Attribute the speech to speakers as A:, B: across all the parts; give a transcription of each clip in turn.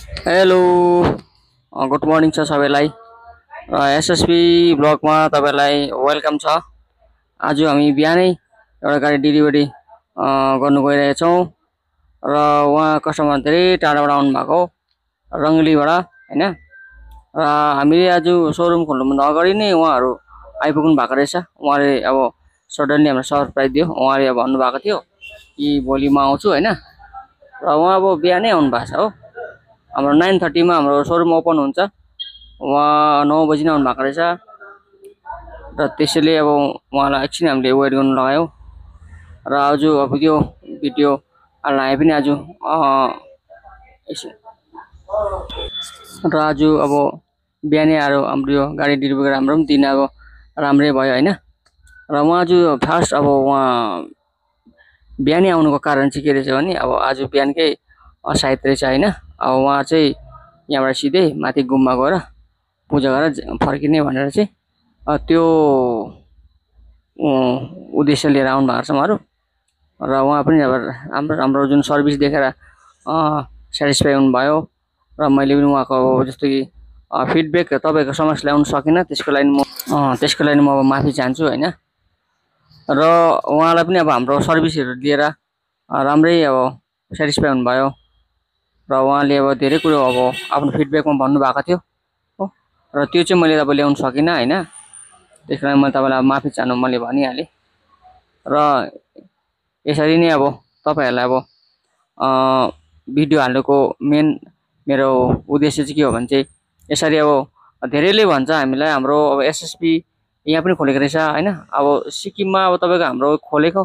A: Hello good morning छ सबैलाई। SSP ब्लगमा तपाईँलाई वेलकम छ। आज हामी बिहानै एउटा गाडी डेलिभरी गर्नु गइरहेछौँ र उहाँ कस्टमर धेरै टाढाबाट आउनुभएको रङ्गलीबाट होइन। र हामीले आज सोरुम खोल्नुभन्दा अगाडि नै उहाँहरू आइपुग्नु भएको रहेछ। उहाँले अब सडनली हामीलाई सरप्राइज दियो। उहाँले भन्नुभएको थियो कि भोलि म आउँछु होइन, र उहाँ अब बिहानै आउनु भएको छ हो। हाम्रो 9:30 मा हाम्रो सोरुम ओपन हुन्छ, उहाँ 9 बजी नै आउनु भएको रहेछ। र त्यसैले अब उहाँलाई एकछिन हामीले वेट गर्नु लगायौँ र आज अब त्यो भिडियो हाल्न पनि आज र आज अब बिहानै आएर हाम्रो यो गाडी डेलिभरी गरेर हाम्रो पनि दिन अब राम्रै भयो होइन। र उहाँ आज फर्स्ट अब उहाँ बिहानै आउनुको कारण चाहिँ के रहेछ भने अब आज बिहानकै सायद रहेछ होइन। अब उहाँ चाहिँ यहाँबाट सिधै माथि गुम्बा गएर पूजा गरेर फर्किने भनेर चाहिँ त्यो उद्देश्य लिएर आउनु भएको छ उहाँहरू। र उहाँ पनि अब हाम्रो जुन सर्भिस देखेर सेटिस्फाई हुनुभयो र मैले पनि उहाँको जस्तो कि फिडब्याक तपाईँको समक्ष ल्याउन सकिनँ, त्यसको लागि म अब माफी चाहन्छु होइन। र उहाँलाई पनि अब हाम्रो सर्भिसहरू लिएर राम्रै अब सेटिस्फाई हुनुभयो र उहाँले अब धेरै कुरो अब आफ्नो फिडब्याकमा भन्नुभएको थियो हो। र त्यो चाहिँ मैले अब ल्याउन सकिनँ होइन, त्यस कारण मैले तपाईँलाई माफी चाहनु मैले भनिहालेँ। र यसरी नै अब तपाईँहरूलाई अब भिडियो हाल्नुको मेरो उद्देश्य चाहिँ के हो भने चाहिँ यसरी अब धेरैले भन्छ हामीलाई हाम्रो अब एसएसपी यहाँ पनि खोलेको रहेछ होइन। अब सिक्किममा अब तपाईँको हाम्रो खोलेको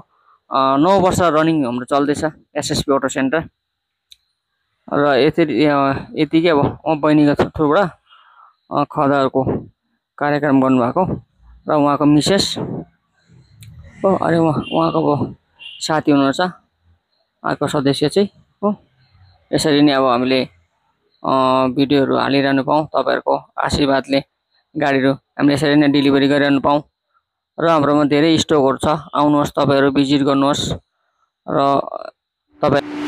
A: 9 वर्ष रनिङ हाम्रो चल्दैछ एसएसपी अटो सेन्टर। र यतिकै अब बहिनीको थ्रुबाट खदारको कार्यक्रम गर्नुभएको र उहाँको मिसेस हो, अरे उहाँको अब साथी हुनुहुन्छ अर्को सदस्य चाहिँ हो। यसरी नै अब हामीले भिडियोहरू हालिरहनु पाऊँ, तपाईँहरूको आशीर्वादले गाडीहरू हामीले यसरी नै डेलिभरी गरिरहनु पाऊँ। र हाम्रोमा धेरै स्टकहरू छ, आउनुहोस् तपाईँहरू भिजिट गर्नुहोस् र तपाईँ